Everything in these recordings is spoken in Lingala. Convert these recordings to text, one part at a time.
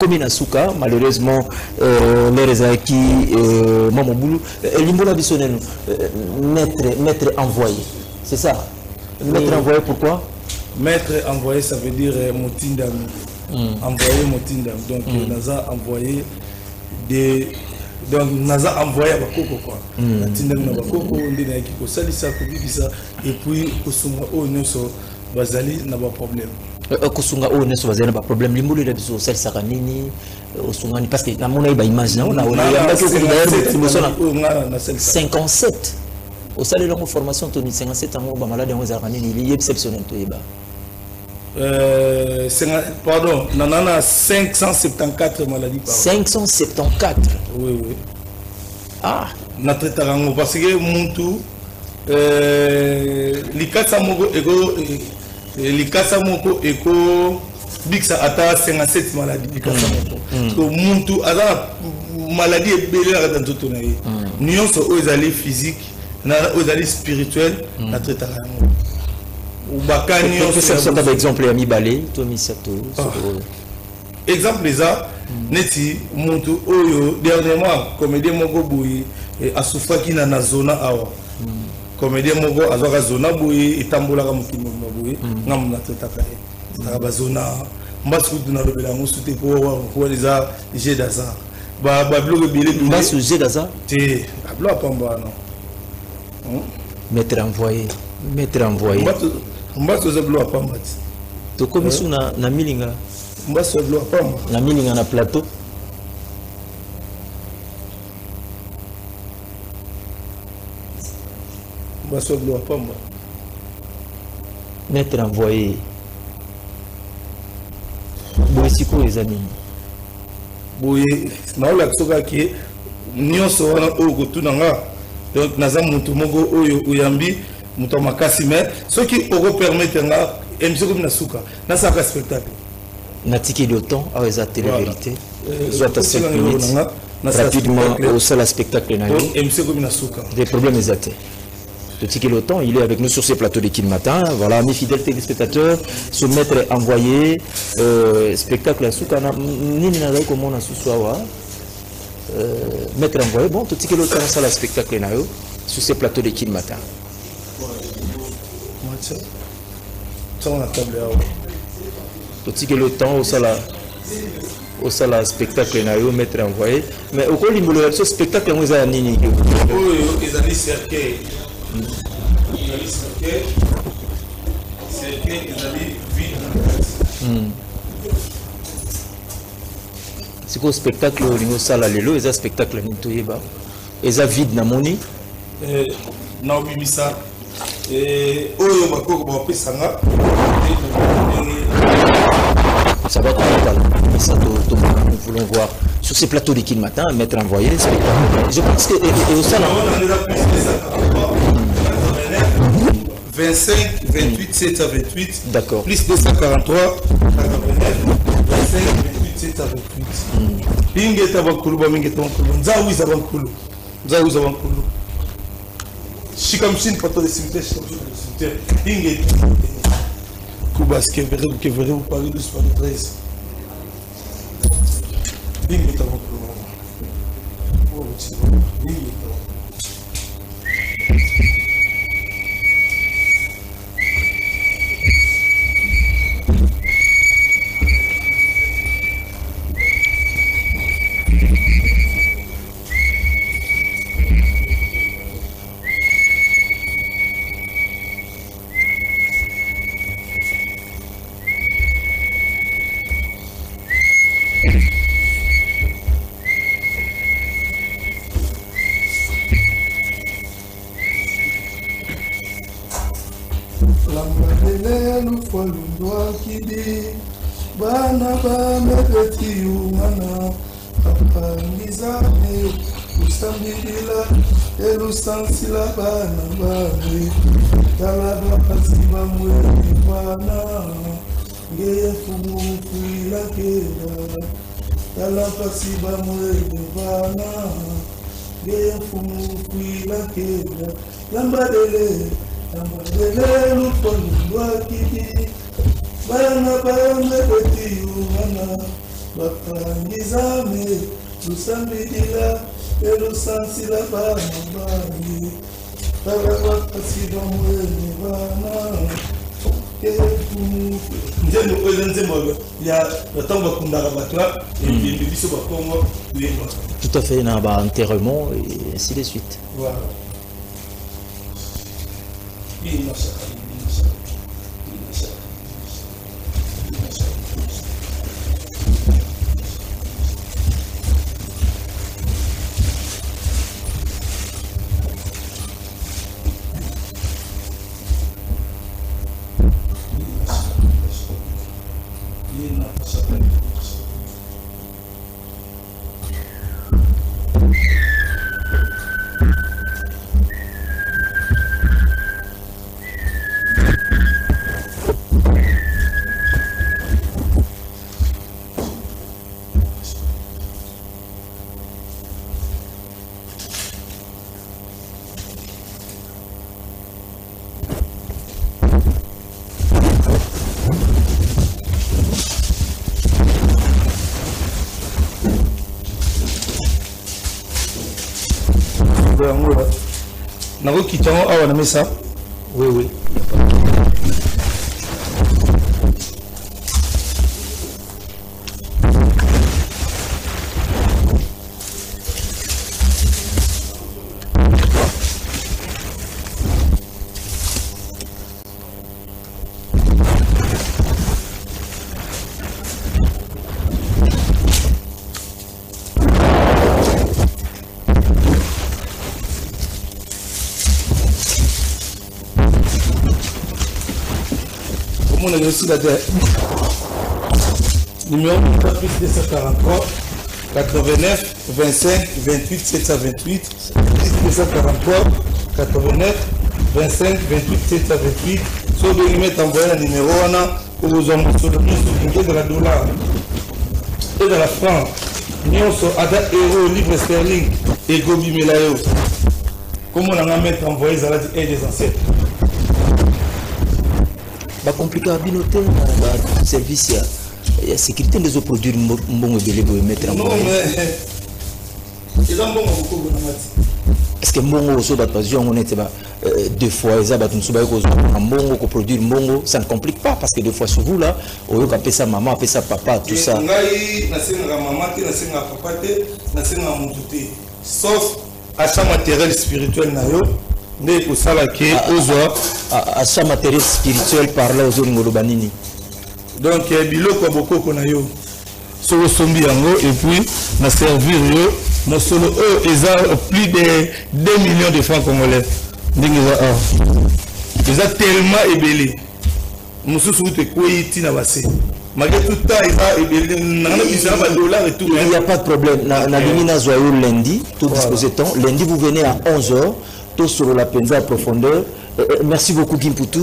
commune Asuka, malheureusement, les Rezaki, Mamoboulou, Limbola Bissonel, maître envoyé, c'est ça? Maître envoyé, pourquoi? Maître envoyé, ça veut dire Motindami. Envoyé Motindami. Donc, Naza envoyé des. Donc, Naza envoyé à Bakoko, quoi. Motindami na Bakoko, on dit que Salisa, et puis, Kosunga, oh, non, Bazali n'a pas de problème. Kosunga, oh, non, Bazali n'a pas de problème. Limboulou, il a besoin de Salisa Kanini, Osungani, parce que, dans mon avis, image, on a 57. Au salaire de la formation, Tony 57 ans, malade, on a il est exceptionnel. Pardon, on a 574 maladies par an. 574? Oui, oui. Ah! Notre tarango, parce que Muntu, Likasa Moko Eko, Bixa Ata 57 maladies. Likasa Moko. Donc Muntu, Ada maladie est belle dans tout le monde. Nous sommes aux alliés physiques. Aux alliés spirituels, la traite à un exemple, Ami Balé, Tomi Sato. Exemple, les a, Neti, Montu, Oyo, dernièrement, comédien Mogo Boui, et Asufa qui n'a zona awa. Comédien Mogo, Azora zona Boui, et Tambola Mokimo Boui, Nam la traite à Bazona, Mbasou de Nabela, Moussouté pour les a, G d'Aza. Bablo Bilé, Mbasou G d'Aza? Té, Bablo à Pamba, non. Maître envoyé. Mbaso zablo à Pamba. Tu comme ça na milinga. Mbaso zablo à Pamba. Na milinga na plateau. Mbaso zablo à Pamba. Maître envoyé. Boisiko les amis. Boye, na ola tsoka ki nyonso wana ogo tunanga. Donc, nous avons Oyambi, nous avons Kassime. Ce qui peut permettre de faire un spectacle. Nous avons ticket de temps à la télé-vérité. Nous avons 5 minutes. Rapidement, au seul spectacle. Des problèmes exacts. Le ticket de temps, il est avec nous sur ces plateaux de Kin Matin. Voilà, mes fidèles téléspectateurs, ce maître envoyé, spectacle à Souka, comment on a sous soi. Maître envoyé, bon, tout ce qui est le temps, ça, le spectacle sur ces plateaux de Kin Matin. Tout ce qui est le temps, ça, le spectacle, maître envoyé. Mais au cours de ce spectacle, vous avez nini. Oui, ils allaient cerquer. Ils allaient cerquer. Cerquer, ils allaient vivre. C'est quoi le spectacle au niveau sala lelo, et un spectacle n'intoyeba, et ça vide na moni. Naomi Missa, et Oyo Bako Bapé Sanga. Ça va tout à ça nous voulons voir sur ces plateaux de Kin Matin, mettre envoyé le spectacle. Je pense que et au sala. 25, 28, 7 à 28. D'accord. Plus 243, 89, 25, 28, 7 à 28. Ingeta Bakulu, Bamingeta Bakulu, Nzawi Zabankulu, Nzawi Zabankulu. Chikamchin, pas de cimetière, Chikamchin, de cimetière. Ingeta. Koubas, qui est vrai, vous parlez de 73. Ingeta Bakulu. Oh, Ingeta. Bana ba mebeti umana apangizane usambila elusansila bana bane talaba pasiba mwezi bana ngeye fumu kuila keda talaba pasiba mwezi bana ngeye fumu kuila keda lambadele luponi wakidi Bana bana beti umana Bakangizame, Lusambidila, Elusansila Banabani, Tarawakasi Bamweni Bana. Tout à fait, il y a un enterrement et ainsi de suite. Voilà. Nako kitango awa na mesa. Oui, oui. On a aussi la numéro 243 89 25 28 728 243 89 25 28 728 sur le limite envoyé un numéro pour vous envoyer de la dollar et de la franc Nyonso Ada Euro livre sterling et Gobi Melayo. Comment on a mettre envoyé ça et des ancêtres. Ba compliqué à binoter na service ya sécurité des autres produits mbongo belé bo mettre en place. Non mais ils ont bon beaucoup na mati. Est-ce que mbongo so ba passion on était ba deux fois ça ba tumso ba ko mbongo ko produire mbongo ça ne complique pas parce que deux fois sur vous là oyo ka pesa maman appeler ça papa tout ça. Ngai na senga maman te na senga papa te na senga mutu te sauf achat matériel spirituel na yo. Achat matériel spirituel par là aux Ngolobanini. Donc biloko boko kona yo solo sombi yango et puis na servir yo na solo plus de 2 millions de francs congolais. Ils ont tellement ébélé. Mususu te koyiti na base. Malgré tout ça, il n'y a pas de problème. Na limina zoyo lundi, tout disposé temps. Lundi vous venez à 11h. Tout sur la penza à profondeur. Merci beaucoup Gimputu.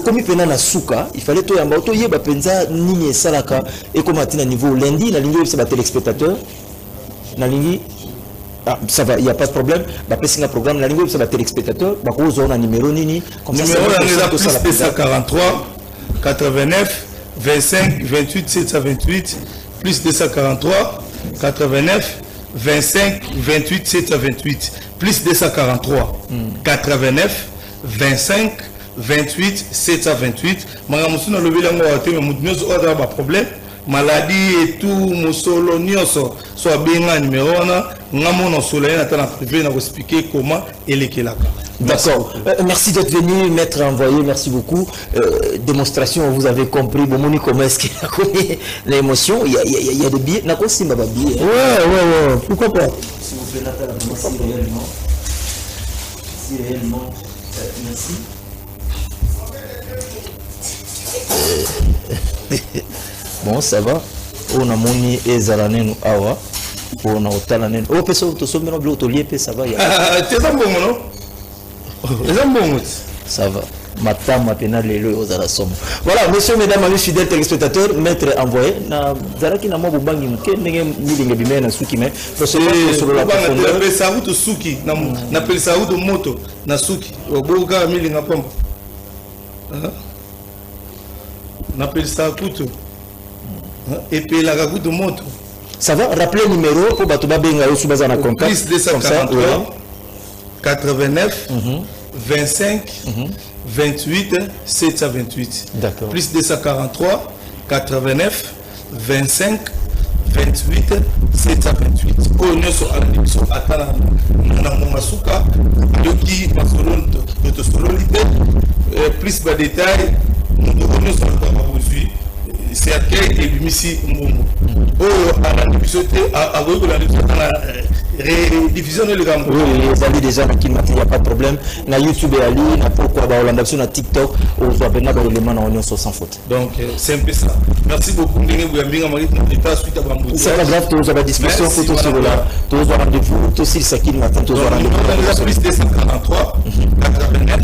Comme il na souka, il fallait tout yamba to yeba penza nini salaka et comme à niveau lundi na ligne c'est ba téléspectateur. Na ligne ça va, il y a pas de problème. Ba pessinga programme na ligne c'est ba téléspectateur, ba ko zo na numéro nini comme ça c'est plus 243 89 25 28 728 plus 243 89 25 28 728 plus 243 89 25 28 728 Mangamusuna levelango ate mutnyoso oda ba problème maladie et tout musolo nyoso soit bien numéro na ngamona solo na tana privé na expliquer comment elekelaka. D'accord. Merci d'être venu, maître envoyé, merci beaucoup. Démonstration, vous avez compris, bon, Moni, comment est-ce qu'il a connu l'émotion. Il y a des billets. N'a pas si ma billets. Ouais. Pourquoi pas? S'il vous plaît, Nathalie, si réellement. Si réellement. Merci. Bon, ça va. On a moni et Zalanen awa. On a otalanen. Oh, personne, tu sommes bien l'hôtelier, ça va. Tu es un bon, non? Ça va. Matam, maintenant, les lois aux somme. Voilà, messieurs, mesdames, amis fidèles téléspectateurs, maître envoyé. Na Zaraki na mobu bangi mke nenge milinge bimena suki me. Parce que sur la profondeur. Na pesa uto suki na pesa uto moto na suki. Oboka milinga pomba. Na pesa uto. et puis la ragout de moto. Ça va, rappeler le numéro pour Batoba Benga au Soubaza na contact. Plus 243 89 25 28 728. D'accord. Plus 243 89 25 28 728. Oh, nous sommes à la division Atana Masuka. Yoki Masolon de Sololité. Plus de détails, nous devons c'est à quel et Missi Mbomo. Oh, à la division à rediffusion de l'Iran. Oui, les amis déjà, il n'y a pas de problème. Na YouTube et Ali, na pourquoi Hollande sur TikTok, aux Wabena, les éléments en union sans faute. Donc, c'est un peu ça. Merci beaucoup. C'est pas grave, tous à discussion, tous sur là, tous au rendez-vous, tous sur ce qui matin, tous au rendez-vous. Plus 243 89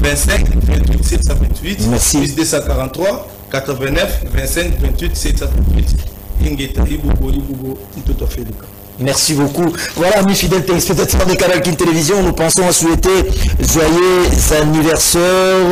25 28 728. Merci. Plus 243 89 25 28 728. Merci beaucoup. Voilà, amis fidèles téléspectateurs de Canal King Télévision, nous pensons à souhaiter joyeux anniversaire